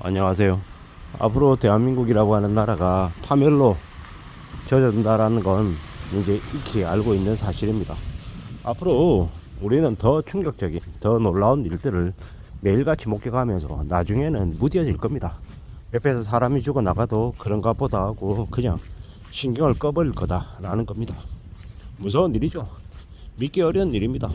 안녕하세요. 앞으로 대한민국이라고 하는 나라가 파멸로 젖어든다라는 건 이제 익히 알고 있는 사실입니다. 앞으로 우리는 더 충격적인, 더 놀라운 일들을 매일같이 목격하면서 나중에는 무뎌질 겁니다. 옆에서 사람이 죽어 나가도 그런가 보다 하고 그냥 신경을 꺼버릴 거다라는 겁니다. 무서운 일이죠. 믿기 어려운 일입니다.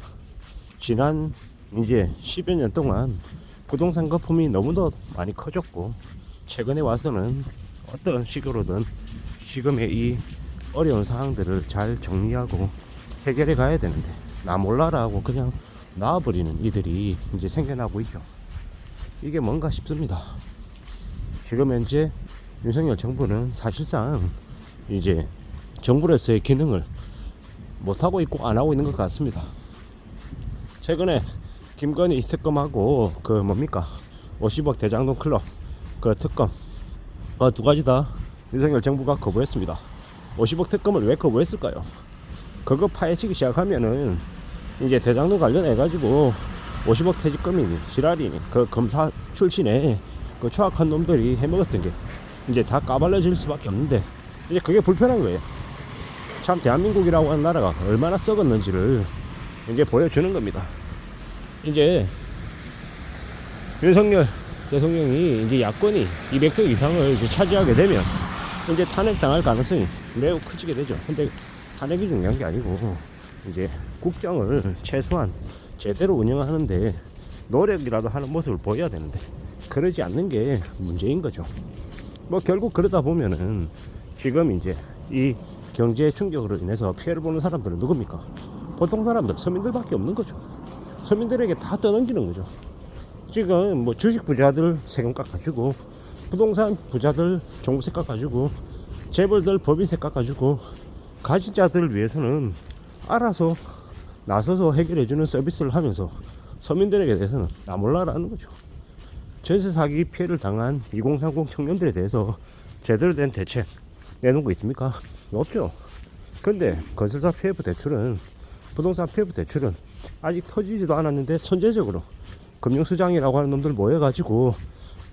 지난 이제 10여 년 동안 부동산 거품이 너무도 많이 커졌고, 최근에 와서는 어떤 식으로든 지금의 이 어려운 상황들을 잘 정리하고 해결해 가야 되는데, 나 몰라라 하고 그냥 놔버리는 이들이 이제 생겨나고 있죠. 이게 뭔가 싶습니다. 지금 현재 윤석열 정부는 사실상 이제 정부로서의 기능을 못하고 있고 안 하고 있는 것 같습니다. 최근에 김건희 특검하고 그 뭡니까 50억 대장동 클럽 그 특검 두 가지 다 윤석열 정부가 거부했습니다. 50억 특검을 왜 거부했을까요? 그거 파헤치기 시작하면은 이제 대장동 관련해 가지고 50억 퇴직금이니 지랄이니 그 검사 출신의 그 추악한 놈들이 해먹었던 게 이제 다 까발려질 수밖에 없는데, 이제 그게 불편한 거예요. 참 대한민국이라고 하는 나라가 얼마나 썩었는지를 이제 보여주는 겁니다. 이제 윤석열 대통령이 이제 야권이 200석 이상을 이제 차지하게 되면 이제 탄핵당할 가능성이 매우 커지게 되죠. 근데 탄핵이 중요한 게 아니고 이제 국정을 최소한 제대로 운영하는데 노력이라도 하는 모습을 보여야 되는데, 그러지 않는 게 문제인 거죠. 뭐 결국 그러다 보면은 지금 이제 이 경제 충격으로 인해서 피해를 보는 사람들은 누굽니까? 보통 사람들, 서민들밖에 없는 거죠. 서민들에게 다 떠넘기는 거죠. 지금 뭐 주식 부자들 세금 깎아주고, 부동산 부자들 종부세 깎아주고, 재벌들 법인세 깎아주고, 가진 자들을 위해서는 알아서 나서서 해결해주는 서비스를 하면서 서민들에게 대해서는 나 몰라라는 거죠. 전세 사기 피해를 당한 2030 청년들에 대해서 제대로 된 대책 내놓은 거 있습니까? 없죠. 근데 건설사 PF 대출은, 부동산 PF 대출은 아직 터지지도 않았는데 선제적으로 금융수장이라고 하는 놈들 모여가지고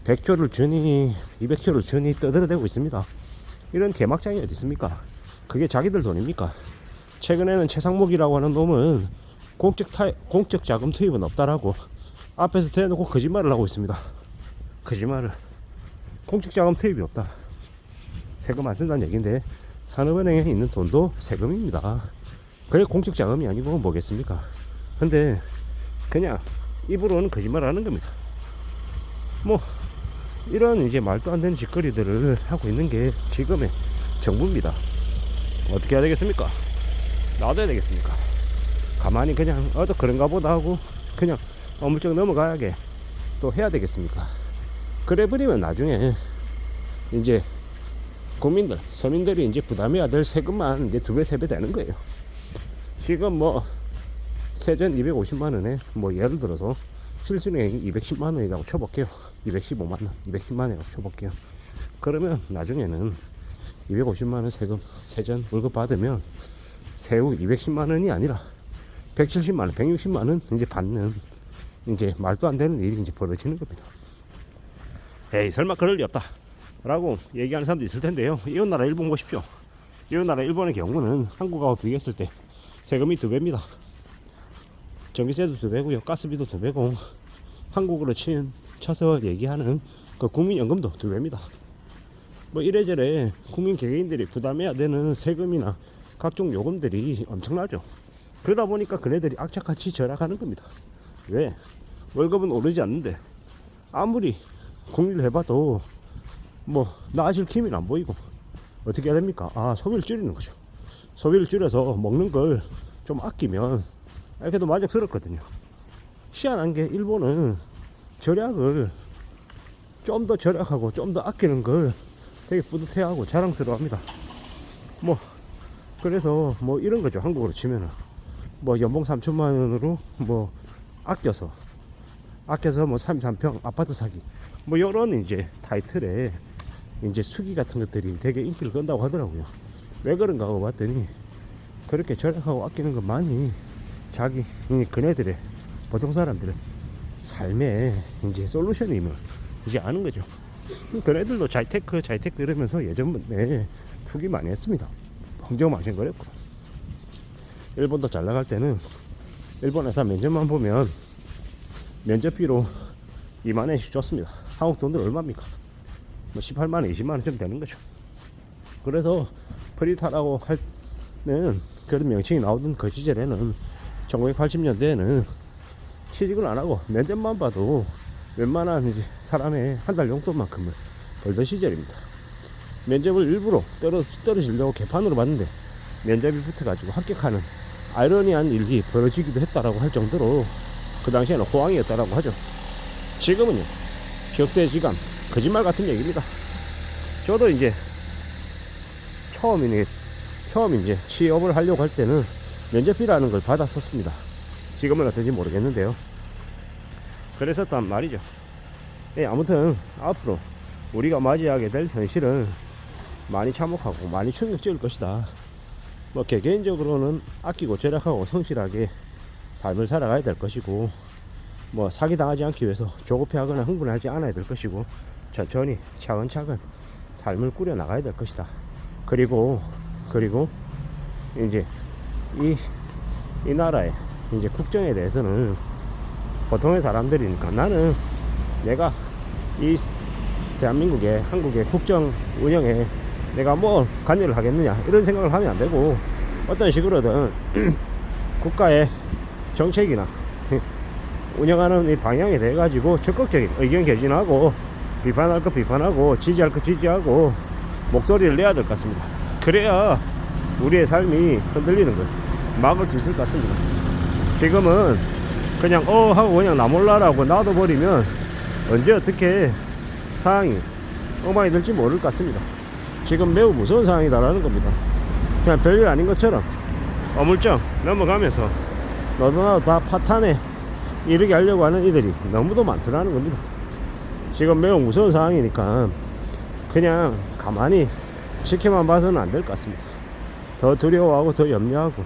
100조를 주니 200조를 주니 떠들어대고 있습니다. 이런 개막장이 어디 있습니까? 그게 자기들 돈입니까? 최근에는 최상목이라고 하는 놈은 공적 자금 투입은 없다라고 앞에서 대놓고 거짓말을 하고 있습니다. 거짓말을. 공적 자금 투입이 없다, 세금 안 쓴다는 얘기인데 산업은행에 있는 돈도 세금입니다. 그게 공적 자금이 아니고 뭐겠습니까? 근데 그냥 입으로는 거짓말을 하는 겁니다. 뭐 이런 이제 말도 안 되는 짓거리들을 하고 있는 게 지금의 정부입니다. 어떻게 해야 되겠습니까? 놔둬야 되겠습니까? 가만히 그냥 그런가 보다 하고 그냥 어물쩍 넘어가게 또 해야 되겠습니까? 그래 버리면 나중에 이제 국민들, 서민들이 이제 부담해야 될 세금만 이제 2배, 3배 되는 거예요. 지금 뭐 세전 250만원에 뭐 예를 들어서 실수령이 210만원이라고 쳐볼게요. 215만원, 210만원이라고 쳐볼게요. 그러면 나중에는 250만원 세금, 세전 월급 받으면 세후 210만원이 아니라 170만원, 160만원 이제 받는, 이제 말도 안 되는 일이 이제 벌어지는 겁니다. 에이, 설마 그럴 리 없다 라고 얘기하는 사람도 있을 텐데요. 이웃나라 일본 보십시오. 이웃나라 일본의 경우는 한국하고 비교했을 때 세금이 2배입니다. 전기세도 2배고요, 가스비도 2배고, 한국으로 쳐서 얘기하는 그 국민연금도 2배입니다. 뭐 이래저래 국민 개개인들이 부담해야 되는 세금이나 각종 요금들이 엄청나죠. 그러다 보니까 그네들이 악착같이 절약하는 겁니다. 왜? 월급은 오르지 않는데 아무리 궁리를 해봐도 뭐 나아질 기미는 안 보이고 어떻게 해야 됩니까? 소비를 줄이는 거죠. 소비를 줄여서 먹는 걸 좀 아끼면 그래도 만족스럽거든요. 희한한 게 일본은 절약을 좀 더 절약하고 좀 더 아끼는 걸 되게 뿌듯해하고 자랑스러워합니다. 뭐 그래서 뭐 이런 거죠. 한국으로 치면은 뭐 연봉 3천만 원으로 뭐 아껴서 뭐 33평 아파트 사기, 뭐 요런 이제 타이틀에 이제 수기 같은 것들이 되게 인기를 끈다고 하더라고요. 왜 그런가 하고 봤더니 그렇게 절약하고 아끼는 것만이 자기 그네들의 보통 사람들의 삶의 이제 솔루션임을 되지 않은 거죠. 그네들도 자이테크 이러면서 예전에 투기 많이 했습니다. 홍정 망신거렸고. 일본도 잘 나갈 때는 일본 회사 면접만 보면 면접비로 2만원씩 줬습니다. 한국 돈으로 얼마입니까? 뭐 18만원 20만원 좀 되는 거죠. 그래서 프리타라고 하는 그런 명칭이 나오던 그 시절에는 1980년대에는 취직을 안 하고 면접만 봐도 웬만한 이제 사람의 한 달 용돈만큼을 벌던 시절입니다. 면접을 일부러 떨어지려고 개판으로 봤는데 면접이 붙어가지고 합격하는 아이러니한 일이 벌어지기도 했다라고 할 정도로 그 당시에는 호황이었다라고 하죠. 지금은요, 격세지감, 거짓말 같은 얘기입니다. 저도 이제 처음 이제 취업을 하려고 할 때는 면접비라는 걸 받았었습니다. 지금은 어떤지 모르겠는데요. 그랬었단 말이죠. 예, 아무튼 앞으로 우리가 맞이하게 될 현실은 많이 참혹하고 많이 충격적일 것이다. 뭐 개개인적으로는 아끼고 절약하고 성실하게 삶을 살아가야 될 것이고, 뭐 사기당하지 않기 위해서 조급해하거나 흥분하지 않아야 될 것이고, 천천히 차근차근 삶을 꾸려 나가야 될 것이다. 그리고 이제 이 나라의 이제 국정에 대해서는 보통의 사람들이니까, 나는 내가 이 대한민국의 한국의 국정 운영에 내가 뭐 관여를 하겠느냐 이런 생각을 하면 안 되고, 어떤 식으로든 국가의 정책이나 운영하는 이 방향에 대해 가지고 적극적인 의견 개진하고, 비판할 거 비판하고, 지지할 거 지지하고 목소리를 내야 될 것 같습니다. 그래야 우리의 삶이 흔들리는 걸 막을 수 있을 것 같습니다. 지금은 그냥 하고 그냥 나 몰라라고 놔둬버리면 언제 어떻게 상황이 엉망이 될지 모를 것 같습니다. 지금 매우 무서운 상황이다라는 겁니다. 그냥 별일 아닌 것처럼 어물쩍 넘어가면서 너도 나도 다 파탄에 이르게 하려고 하는 이들이 너무도 많더라는 겁니다. 지금 매우 무서운 상황이니까 그냥 가만히 지켜만 봐서는 안 될 것 같습니다. 더 두려워하고 더 염려하고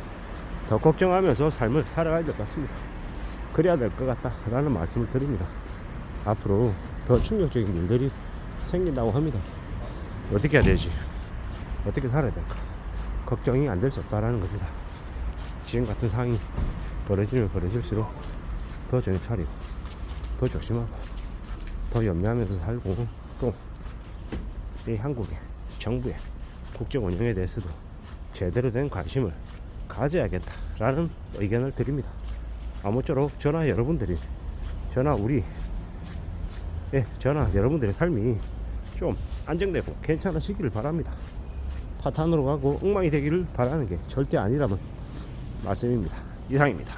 더 걱정하면서 삶을 살아가야 될 것 같습니다. 그래야 될 것 같다라는 말씀을 드립니다. 앞으로 더 충격적인 일들이 생긴다고 합니다. 어떻게 해야 되지? 어떻게 살아야 될까? 걱정이 안 될 수 없다라는 겁니다. 지금 같은 상황이 벌어지면 벌어질수록 더 정신 차리고 더 조심하고 더 염려하면서 살고, 또 이 한국의 정부의 국정 운영에 대해서도 제대로 된 관심을 가져야겠다라는 의견을 드립니다. 아무쪼록 저나 여러분들의 삶이 좀 안정되고 괜찮으시기를 바랍니다. 파탄으로 가고 엉망이 되기를 바라는 게 절대 아니라는 말씀입니다. 이상입니다.